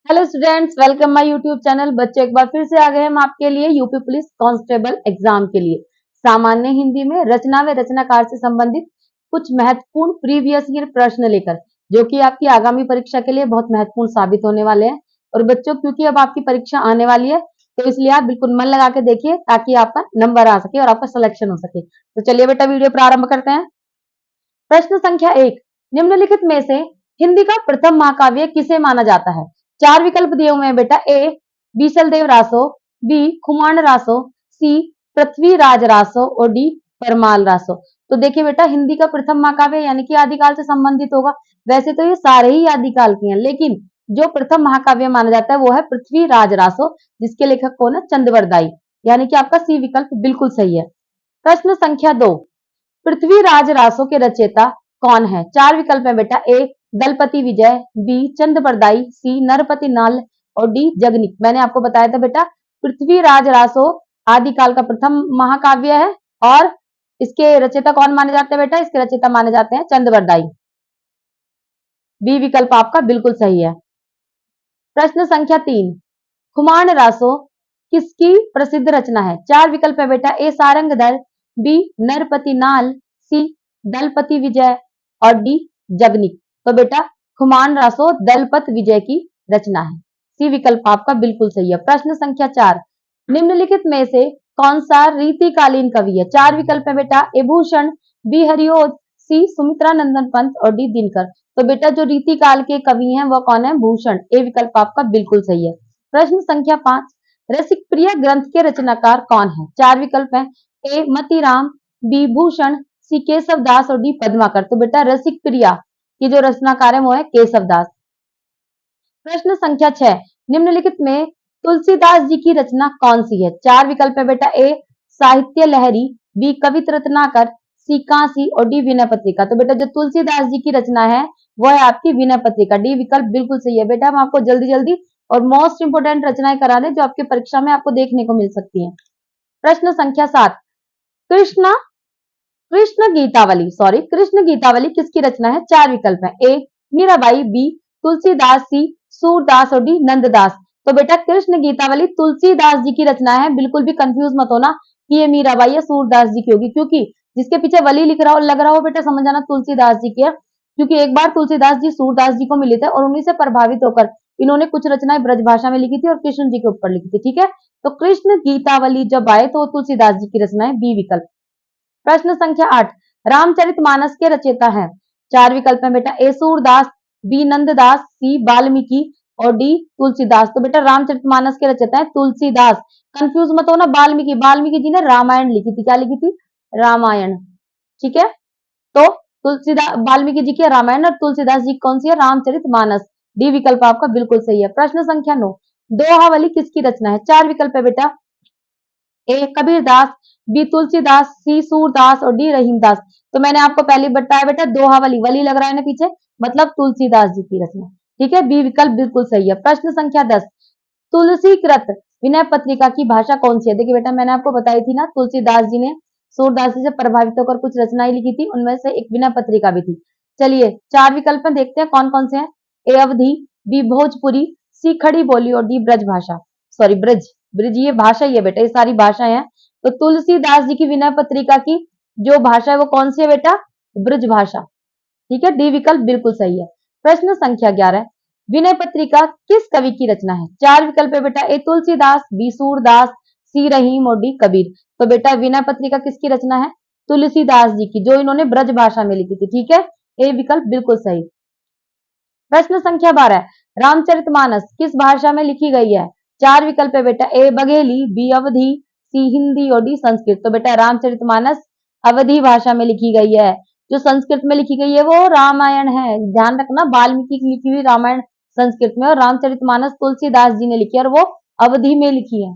Hello students, welcome my YouTube channel. बच्चों, एक बार फिर से आ गए हम आपके लिए यूपी पुलिस कांस्टेबल एग्जाम के लिए सामान्य हिंदी में रचना व रचनाकार से संबंधित कुछ महत्वपूर्ण प्रीवियस ईयर प्रश्न लेकर, जो कि आपकी आगामी परीक्षा के लिए बहुत महत्वपूर्ण साबित होने वाले हैं। और बच्चों, क्योंकि अब आपकी परीक्षा आने वाली है, तो इसलिए आप बिल्कुल मन लगा के देखिए ताकि आपका नंबर आ सके और आपका सिलेक्शन हो सके। तो चलिए बेटा, वीडियो प्रारंभ करते हैं। प्रश्न संख्या 1, निम्नलिखित में से हिंदी का प्रथम महाकाव्य किसे माना जाता है? चार विकल्प दिए हुए हैं बेटा। ए बीसलदेव रासो, बी खुमान रासो, सी पृथ्वीराज रासो और डी परमाल रासो। तो देखिए बेटा, हिंदी का प्रथम महाकाव्य यानी कि आदिकाल से संबंधित होगा। वैसे तो ये सारे ही आदिकाल के हैं, लेकिन जो प्रथम महाकाव्य माना जाता है वो है पृथ्वीराज रासो, जिसके लेखक कौन है? चंद्रवरदाई। यानी कि आपका सी विकल्प बिल्कुल सही है। प्रश्न संख्या 2, पृथ्वीराज रासो के रचयिता कौन है? चार विकल्प है बेटा। ए दलपति विजय, बी चंद्रबरदाई, सी नरपति नाल और डी जगनिक। मैंने आपको बताया था बेटा, पृथ्वीराज रासो आदिकाल का प्रथम महाकाव्य है और इसके रचयिता कौन माने जाते हैं बेटा? इसके रचयिता माने जाते हैं चंद्रबरदाई। बी विकल्प आपका बिल्कुल सही है। प्रश्न संख्या 3, खुमान रासो किसकी प्रसिद्ध रचना है? चार विकल्प है बेटा। ए सारंगधर, बी नरपति नाल, सी दलपति विजय और डी जगनिक। तो बेटा, खुमान रासो दलपत विजय की रचना है। सी विकल्प आपका बिल्कुल सही है। प्रश्न संख्या 4, निम्नलिखित में से कौन सा रीतिकालीन कवि है? चार विकल्प है बेटा। ए भूषण, बी हरिओद, सी सुमित्रा नंदन पंत और डी दिनकर। तो बेटा, जो रीतिकाल के कवि हैं वो कौन है? भूषण। ए विकल्प आपका बिल्कुल सही है। प्रश्न संख्या 5, रसिक प्रिय ग्रंथ के रचनाकार कौन है? चार विकल्प हैं। ए मतीराम, बी भूषण, सी केशवदास और डी पद्माकर। तो बेटा, रसिक प्रिया की जो रचनाकार है वो है केशवदास। प्रश्न संख्या 6, निम्नलिखित में तुलसीदास जी की रचना कौन सी है? चार विकल्प है बेटा। ए साहित्य लहरी, बी कवित रत्नाकर, सी कांसी और डी विनय पत्रिका। तो बेटा, जो तुलसीदास जी की रचना है वो है आपकी विनय पत्रिका। डी विकल्प बिल्कुल सही है। बेटा, हम आपको जल्दी जल्दी और मोस्ट इंपोर्टेंट रचनाएं करा दें जो आपकी परीक्षा में आपको देखने को मिल सकती हैं। प्रश्न संख्या 7, कृष्ण कृष्ण गीतावली किसकी रचना है? चार विकल्प है। ए मीराबाई, बी तुलसीदास, सी सूरदास और डी नंददास। तो बेटा, कृष्ण गीतावली तुलसीदास जी की रचना है। बिल्कुल भी कंफ्यूज मत होना कि ये मीराबाई या सूरदास जी की होगी, क्योंकि जिसके पीछे वली लिख रहा हो लग रहा हो बेटा, समझ जाना तुलसीदास जी की है। क्योंकि एक बार तुलसीदास जी सूरदास जी को मिले थे और उन्हीं से प्रभावित होकर इन्होंने कुछ रचनाएं ब्रज भाषा में लिखी थी और कृष्ण जी के ऊपर लिखी थी। ठीक है, तो कृष्ण गीतावली जब आए तो तुलसीदास जी की रचना है। बी विकल्प। प्रश्न संख्या 8, रामचरितमानस के रचयिता हैं? चार विकल्प हैं बेटा। ए सूरदास, बी नंददास, सी वाल्मीकि और डी तुलसीदास। तो बेटा, रामचरितमानस के रचयिता है तुलसीदास। कंफ्यूज मत होना। वाल्मीकि वाल्मीकि जी ने रामायण लिखी थी। क्या लिखी थी? रामायण। ठीक है, तो तुलसीदास वाल्मीकि जी की रामायण और तुलसीदास जी कौन सी है? रामचरितमानस। डी विकल्प आपका बिल्कुल सही है। प्रश्न संख्या 9, दोहावली किसकी रचना है? चार विकल्प है बेटा। ए कबीरदास, बी तुलसीदास, सी सूरदास और डी रहीमदास। तो मैंने आपको पहले बताया बेटा, दोहावली वली लग रहा है ना पीछे, मतलब तुलसीदास जी की रचना। ठीक है, बी विकल्प बिल्कुल सही है। प्रश्न संख्या 10, तुलसीकृत विनय पत्रिका की भाषा कौन सी है? देखिए बेटा, मैंने आपको बताई थी ना, तुलसीदास जी ने सूरदास जी से प्रभावित होकर कुछ रचनाएं लिखी थी, उनमें से एक विनय पत्रिका भी थी। चलिए, चार विकल्प में देखते हैं कौन कौन से हैं। ए अवधि, बी भोजपुरी, सी खड़ी बोली और डी ब्रज भाषा। सॉरी, ब्रज ब्रज ये भाषा ही है बेटा, ये सारी भाषाएं हैं। तो तुलसीदास जी की विनय पत्रिका की जो भाषा है वो कौन सी है बेटा? ब्रज भाषा। ठीक है, डी विकल्प बिल्कुल सही है। प्रश्न संख्या 11, विनय पत्रिका किस कवि की रचना है? चार विकल्प है बेटा। ए तुलसीदास, बी सूरदास, सी रहीम और डी कबीर। तो बेटा, विनय पत्रिका किसकी रचना है? तुलसीदास जी की, जो इन्होंने ब्रज भाषा में लिखी थी। ठीक है, ए विकल्प बिल्कुल सही। प्रश्न संख्या 12, रामचरितमानस किस भाषा में लिखी गई है? चार विकल्प है बेटा। ए बघेली, बी अवधी, सी हिंदी और डी संस्कृत। तो बेटा, रामचरितमानस अवधी भाषा में लिखी गई है। जो संस्कृत में लिखी गई है वो रामायण है। ध्यान रखना, वाल्मीकि की लिखी हुई रामायण संस्कृत में और रामचरितमानस तुलसीदास जी ने लिखी है और वो अवधी में लिखी है।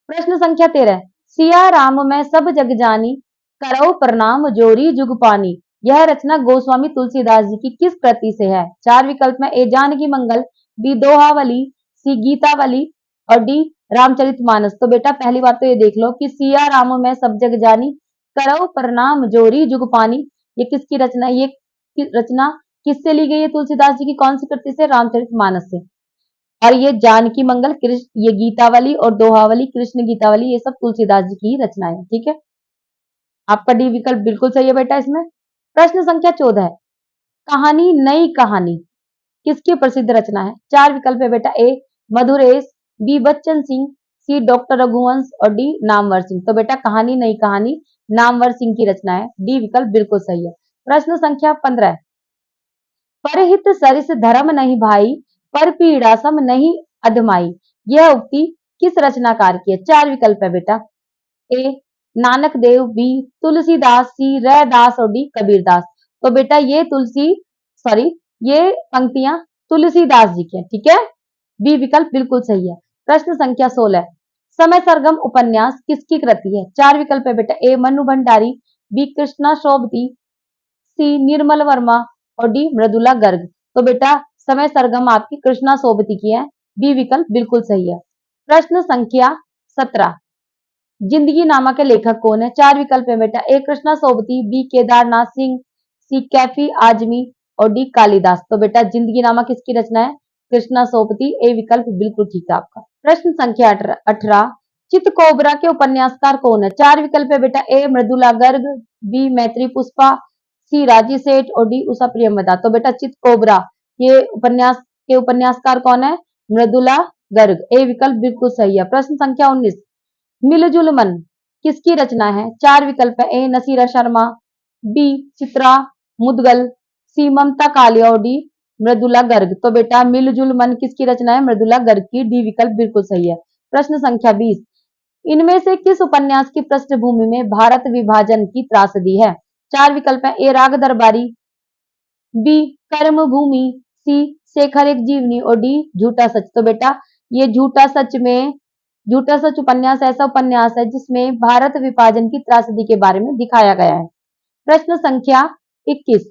प्रश्न संख्या 13, सिया राम मैं सब जग जानी, करौ प्रणाम जोरी जुग पानी। यह रचना गोस्वामी तुलसीदास जी की किस कृति से है? चार विकल्प में। ए जानकी मंगल, बी दोहावली, सी गीतावली और डी रामचरितमानस। तो बेटा, पहली बात तो ये देख लो कि सिया राम मैं सब जग जानी, करौ प्रणाम जोरी जुग पानी, ये किसकी रचना है? ये रचना किससे ली गई है? तुलसीदास जी की कौन सी कृति से? रामचरितमानस से। और ये जानकी मंगल कृष्ण, ये गीतावली और दोहावली, कृष्ण गीतावली, ये सब तुलसीदास जी की ही रचना है। ठीक है, आपका डी विकल्प बिल्कुल सही है बेटा इसमें। प्रश्न संख्या 14 है, कहानी नई कहानी किसकी प्रसिद्ध रचना है? चार विकल्प है बेटा। ए मधुरेश, बी बच्चन सिंह, सी डॉक्टर रघुवंश और डी नामवर सिंह। तो बेटा कहानी नई कहानी नामवर सिंह की रचना है, डी विकल्प बिल्कुल सही है। प्रश्न संख्या 15 है, परहित सरिस धर्म नहीं भाई, पर पीड़ा सम नहीं अधमाई। यह उक्ति किस रचनाकार की है? चार विकल्प है बेटा। ए नानक देव, बी तुलसीदास, सी रैदास और डी कबीरदास। तो बेटा ये ये पंक्तियां तुलसीदास जी की हैं। ठीक है, बी विकल्प बिल्कुल सही है। प्रश्न संख्या 16, समय सरगम उपन्यास किसकी कृति है? चार विकल्प है बेटा। ए मनु भंडारी, बी कृष्णा शोभती, सी निर्मल वर्मा और डी मृदुला गर्ग। तो बेटा समय सरगम आपकी कृष्णा शोभती की है, बी विकल्प बिल्कुल सही है। प्रश्न संख्या 17, जिंदगी नामा के लेखक कौन है? चार विकल्प है बेटा। ए कृष्णा सोबती, बी केदारनाथ सिंह, सी कैफी आजमी और डी कालिदास। तो बेटा जिंदगी नामा किसकी रचना है? कृष्णा सोबती, ए विकल्प बिल्कुल ठीक है आपका। प्रश्न संख्या 18, चित कोबरा के उपन्यासकार कौन है? चार विकल्प है बेटा। ए मृदुला गर्ग, बी मैत्री पुष्पा, सी राजी सेठ और डी उषा प्रियमदा। तो बेटा चित कोबरा ये उपन्यास के उपन्यासकार कौन है? मृदुला गर्ग, ए विकल्प बिल्कुल सही है। प्रश्न संख्या 19, मिलजुल मन किसकी रचना है? चार विकल्प है। ए नसीरा शर्मा, बी चित्रा मुदगल, सी ममता कालिया और डी मृदुला गर्ग। तो बेटा मिलजुल मन किसकी रचना है? मृदुला गर्ग की, डी विकल्प बिल्कुल सही है। प्रश्न संख्या 20, इनमें से किस उपन्यास की पृष्ठभूमि में भारत विभाजन की त्रासदी है? चार विकल्प है। ए राग दरबारी, बी कर्म भूमि, सी शेखर एक जीवनी और डी झूठा सच। तो बेटा ये झूठा सच उपन्यास ऐसा उपन्यास है जिसमें भारत विभाजन की त्रासदी के बारे में दिखाया गया है। प्रश्न संख्या 21,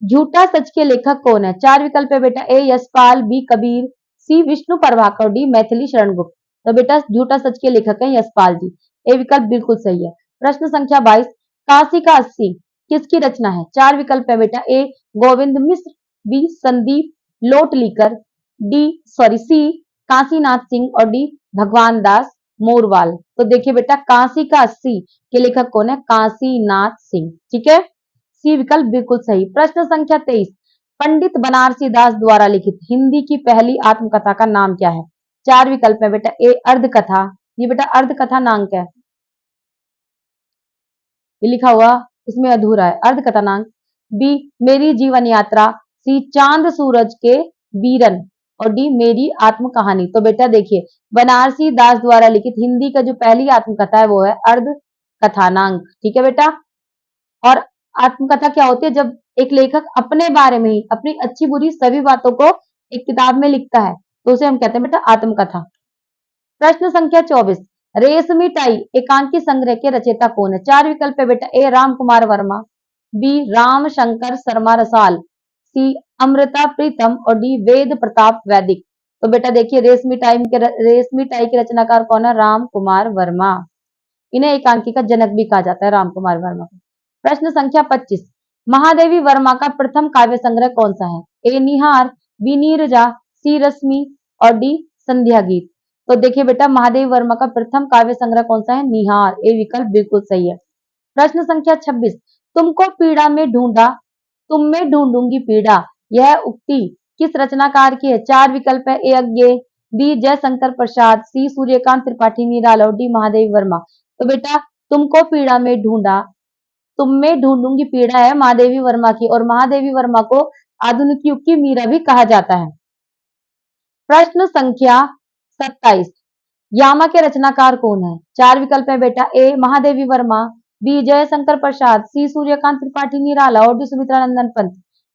झूठा सच के लेखक कौन है? चार विकल्प है बेटा। ए यशपाल, बी कबीर, सी विष्णु प्रभाकर, डी मैथिली शरण गुप्त। तो बेटा झूठा सच के लेखक है यशपाल जी, ए विकल्प बिल्कुल सही है। प्रश्न संख्या 22, काशी का 80 किसकी रचना है? चार विकल्प है बेटा। ए गोविंद मिश्र, बी संदीप लोटलीकर, सी काशीनाथ सिंह और डी भगवान दास मोरवाल। तो देखिए बेटा काशी का 80 के लेखक कौन है? काशीनाथ सिंह। ठीक है, सी विकल्प बिल्कुल सही। प्रश्न संख्या 23, पंडित बनारसी दास द्वारा लिखित हिंदी की पहली आत्मकथा का नाम क्या है? चार विकल्प है बेटा। ए अर्ध कथा, ये बेटा अर्ध कथा नाम क्या है? ये लिखा हुआ इसमें अधूरा है, अर्ध कथानांक। बी मेरी जीवन यात्रा, सी चांद सूरज के बीरन और डी मेरी आत्म कहानी। तो बेटा देखिए बनारसी दास द्वारा लिखित हिंदी का जो पहली आत्मकथा है वो है अर्ध कथानांक। ठीक है बेटा, और आत्मकथा क्या होती है? जब एक लेखक अपने बारे में ही अपनी अच्छी बुरी सभी बातों को एक किताब में लिखता है तो उसे हम कहते हैं बेटा आत्मकथा। प्रश्न संख्या 24, रेशमी टाई एकांकी संग्रह के रचयिता कौन है? चार विकल्प है बेटा। ए राम कुमार वर्मा, बी राम शंकर शर्मा रसाल, सी अमृता प्रीतम और डी वेद प्रताप वैदिक। तो बेटा देखिए रेशमी टाई के रचनाकार कौन है? राम कुमार वर्मा, इन्हें एकांकी का जनक भी कहा जाता है राम कुमार वर्मा को। प्रश्न संख्या 25, महादेवी वर्मा का प्रथम काव्य संग्रह कौन सा है? ए निहार, बी नीरजा, सी रश्मि और डी संध्या गीत। तो देखिए बेटा महादेवी वर्मा का प्रथम काव्य संग्रह कौन सा है? निहार, ए विकल्प बिल्कुल सही है। प्रश्न संख्या 26, तुमको पीड़ा में ढूंढा, तुम में ढूंढूंगी पीड़ा, यह उक्ति किस रचनाकार की है? चार विकल्प है। ए अज्ञे, बी जयशंकर प्रसाद, सी सूर्यकांत त्रिपाठी निराला और डी महादेवी वर्मा। तो बेटा तुमको पीड़ा में ढूंढा, तुम में ढूंढूंगी पीड़ा है महादेवी वर्मा की, और महादेवी वर्मा को आधुनिक युग की मीरा भी कहा जाता है। प्रश्न संख्या 27, यामा के रचनाकार कौन है? चार विकल्प है बेटा। ए महादेवी वर्मा, बी जयशंकर प्रसाद, सी सूर्यकांत त्रिपाठी निराला और डी सुमित्रा नंदन पंत।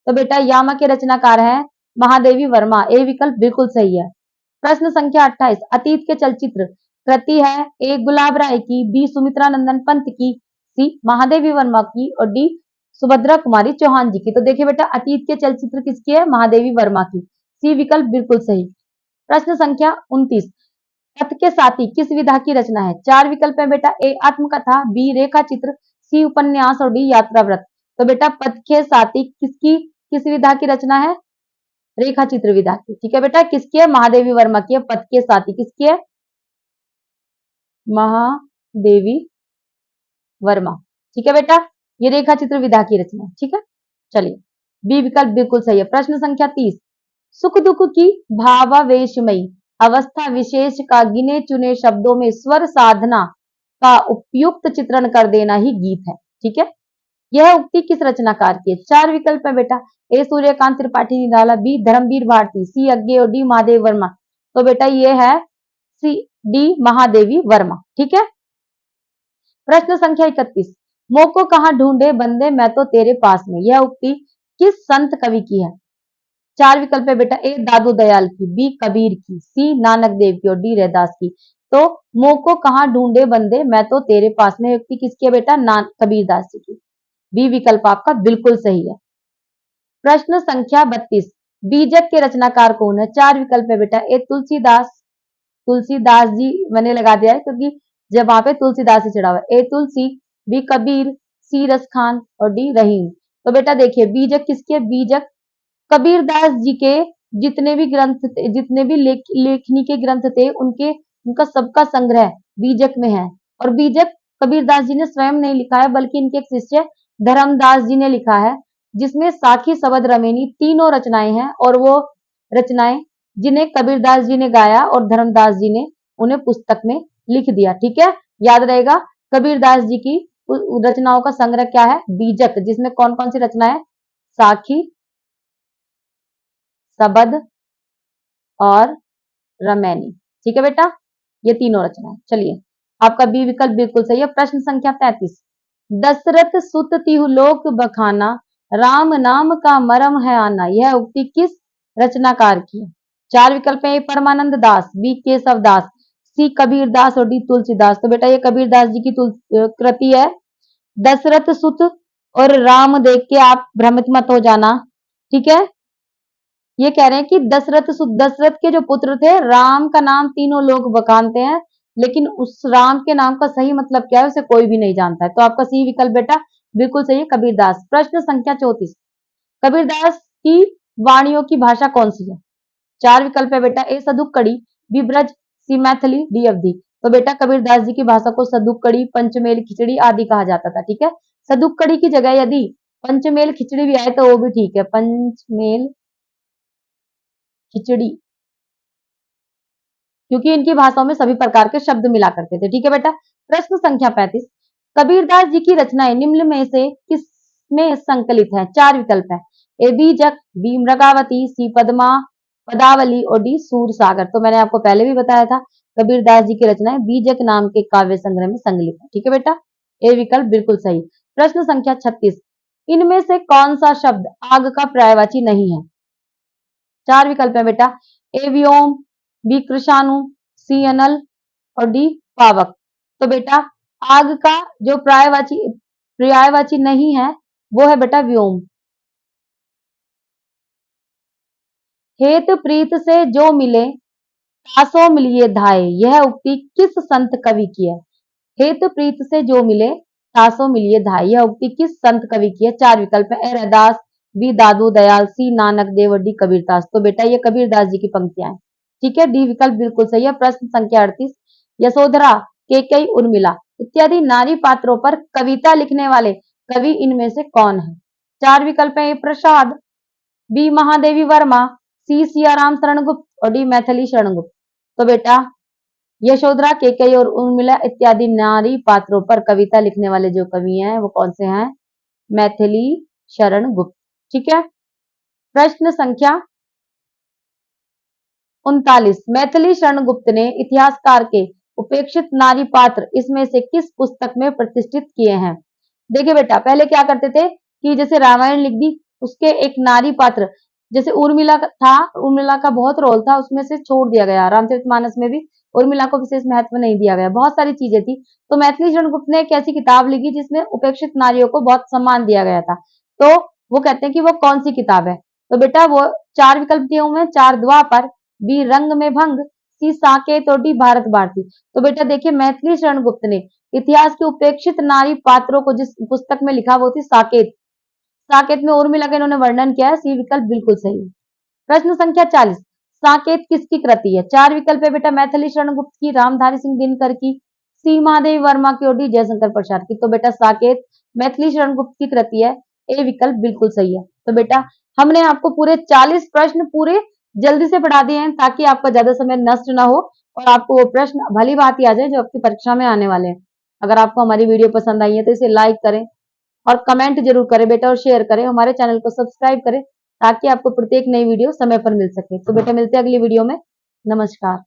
तो बेटा यामा के रचनाकार है महादेवी वर्मा, ए विकल्प बिल्कुल सही है। प्रश्न संख्या 28, अतीत के चलचित्र कृति है? ए गुलाब राय की, बी सुमित्रा नंदन पंत की, सी महादेवी वर्मा की और डी सुभद्रा कुमारी चौहान जी की। तो देखिए बेटा अतीत के चलचित्र किसकी है? महादेवी वर्मा की, सी विकल्प बिल्कुल सही। प्रश्न संख्या 29, पथ के साथी किस विधा की रचना है? चार विकल्प है बेटा। ए आत्मकथा, बी रेखा चित्र, सी उपन्यास और डी यात्रा व्रत। तो बेटा पथ के साथी किस विधा की रचना है? रेखा चित्र विधा की। ठीक है बेटा, किसकी है? महादेवी वर्मा की है, पद के साथ ही। किसकी है? महादेवी वर्मा। ठीक है बेटा, ये रेखा चित्र विधा की रचना है। ठीक है, चलिए बी विकल्प बिल्कुल सही है। प्रश्न संख्या 30, सुख दुख की भावावेशमयी अवस्था विशेष का गिने चुने शब्दों में स्वर साधना का उपयुक्त चित्रण कर देना ही गीत है। ठीक है, यह उक्ति किस रचनाकार की है? 4 विकल्प है बेटा। ए सूर्यकांत त्रिपाठी निराला, बी धर्मवीर भारती, सी अज्ञे और डी महादेव वर्मा। तो बेटा ये है सी डी महादेवी वर्मा। ठीक है, प्रश्न संख्या 31, मोह को कहां ढूंढे बंदे मैं तो तेरे पास में, यह उक्ति किस संत कवि की है? 4 विकल्प है बेटा। ए दादू दयाल की, बी कबीर की, सी नानक देव की और डी रैदास की। तो मोह को कहां ढूंढे बंदे मैं तो तेरे पास में उक्ति किसकी है बेटा? कबीर दास जी की। बी विकल्प आपका बिल्कुल सही है। प्रश्न संख्या 32, बीजक के रचनाकार कौन है? 4 विकल्प है बेटा। ए तुलसीदास, तुलसीदास जी मैंने लगा दिया है क्योंकि जब वहां पे तुलसीदास ही चढ़ा हुआ है। ए तुलसी, बी कबीर, सी रस खान और डी रहीम। तो बेटा देखिए बीजक किसके? बीजक कबीर दास जी के जितने भी ग्रंथ थे, जितने भी लेखनी के ग्रंथ थे, उनका सबका संग्रह बीजक में है। और बीजक कबीर दास जी ने स्वयं नहीं लिखा है बल्कि इनके एक शिष्य धर्मदास जी ने लिखा है, जिसमें साखी शबद रमेनी तीनों रचनाएं हैं। और वो रचनाएं जिन्हें कबीरदास जी ने गाया और धर्मदास जी ने उन्हें पुस्तक में लिख दिया। ठीक है, याद रहेगा कबीरदास जी की रचनाओं का संग्रह क्या है? बीजक, जिसमें कौन कौन सी रचनाएं? साखी, सबद और रमैनी। ठीक है बेटा, ये तीनों रचनाएं। चलिए आपका बी विकल्प बिल्कुल सही है। प्रश्न संख्या 33, दशरथ सुत तिहु लोक बखाना राम नाम का मरम है आना, यह उक्ति किस रचनाकार की है? 4 विकल्प है। ए परमानंद दास, बी केशव दास, सी कबीर दास और डी तुलसीदास। तो बेटा ये कबीर दास जी की कृति है दशरथ सुत, और राम देख के आप भ्रमित मत हो जाना। ठीक है, ये कह रहे हैं कि दशरथ के जो पुत्र थे, राम का नाम तीनों लोग बखानते हैं, लेकिन उस राम के नाम का सही मतलब क्या है उसे कोई भी नहीं जानता है। तो आपका सी विकल्प बेटा बिल्कुल सही है, कबीरदास। प्रश्न संख्या 34, कबीरदास की वाणियों की भाषा कौन सी है? 4 विकल्प है बेटा। ए सदुक्कड़ी, बी ब्रज, सी मैथिली, डी अवधी। तो बेटा कबीरदास जी की भाषा को सदुक्कड़ी, पंचमेल, खिचड़ी आदि कहा जाता था। ठीक है, सदुक्कड़ी की जगह यदि पंचमेल खिचड़ी भी आए तो वो भी ठीक है, पंचमेल खिचड़ी, क्योंकि इनकी भाषाओं में सभी प्रकार के शब्द मिला करते थे। ठीक है बेटा, प्रश्न संख्या 35, कबीरदास जी की रचनाएं निम्न में से किसमें संकलित है? 4 विकल्प है। ए बीजक, बी मृगावती, सी पद्मा पदावली और डी सूर सागर। तो मैंने आपको पहले भी बताया था कबीरदास जी की रचनाएं बीजक नाम के काव्य संग्रह में संकलित है। ठीक है बेटा, ए विकल्प बिल्कुल सही। प्रश्न संख्या 36, इनमें से कौन सा शब्द आग का पर्यायवाची नहीं है? 4 विकल्प है बेटा। ए व्योम, बी कृषाणु, सी अनल और डी पावक। तो बेटा आग का जो पर्यायवाची नहीं है वो है बेटा व्योम। हेत प्रीत से जो मिले तासो मिलिए धाये, यह उक्ति किस संत कवि की है? हेत प्रीत से जो मिले तासो मिलिए धाये, यह उक्ति किस संत कवि की है? 4 विकल्प है। ए रैदास, बी दादू दयाल, सी नानक देव और डी कबीरदास। तो बेटा ये कबीरदास जी की पंक्तियां हैं। ठीक है, डी विकल्प बिल्कुल सही है। प्रश्न संख्या 38, यशोधरा, केकई, उर्मिला इत्यादि नारी पात्रों पर कविता लिखने वाले कवि इनमें से कौन है? 4 विकल्प है। ए प्रसाद, बी महादेवी वर्मा, सी सियाराम शरणगुप्त और डी मैथिली शरणगुप्त। तो बेटा यशोधरा, केकई और उर्मिला इत्यादि नारी पात्रों पर कविता लिखने वाले जो कवि हैं वो कौन से हैं? मैथिली शरण गुप्त। ठीक है, प्रश्न संख्या 39, मैथिली शरण गुप्त ने इतिहासकार के उपेक्षित नारी पात्र इसमें से किस पुस्तक में प्रतिष्ठित किए हैं? देखिए बेटा पहले क्या करते थे कि जैसे रामायण लिख दी, उसके एक नारी पात्र जैसे उर्मिला था, उर्मिला का बहुत रोल था, उसमें से छोड़ दिया गया। रामचरितमानस में भी उर्मिला को विशेष महत्व नहीं दिया गया, बहुत सारी चीजें थी। तो मैथिली शरण गुप्त ने एक ऐसी किताब लिखी जिसमें उपेक्षित नारियों को बहुत सम्मान दिया गया था। तो वो कहते हैं कि वो कौन सी किताब है? तो बेटा वो 4 विकल्प दिए हुए हैं। 4 द्वापर, बी रंग में भंग, सी साकेत और डी भारत भारती। तो बेटा देखिए मैथिली शरण गुप्त ने इतिहास के उपेक्षित नारी पात्रों को जिस पुस्तक में लिखा वो थी साकेत। साकेत में उर्मिला का इन्होंने वर्णन किया है। सी विकल्प बिल्कुल सही है। प्रश्न संख्या 40, साकेत किसकी कृति है? 4 विकल्प है बेटा, मैथिली शरण गुप्त की, रामधारी सिंह दिनकर की, सी महादेवी वर्मा की और डी जयशंकर प्रसाद की। तो बेटा साकेत मैथिली शरण गुप्त की कृति है, ए विकल्प बिल्कुल सही है। तो बेटा हमने आपको पूरे 40 प्रश्न पूरे जल्दी से पढ़ा दिए हैं ताकि आपका ज्यादा समय नष्ट ना हो और आपको वो प्रश्न भली बात ही आ जाए जो आपकी परीक्षा में आने वाले हैं। अगर आपको हमारी वीडियो पसंद आई है तो इसे लाइक करें और कमेंट जरूर करें बेटा और शेयर करें, हमारे चैनल को सब्सक्राइब करें ताकि आपको प्रत्येक नई वीडियो समय पर मिल सके। तो बेटा मिलते हैं अगली वीडियो में। नमस्कार।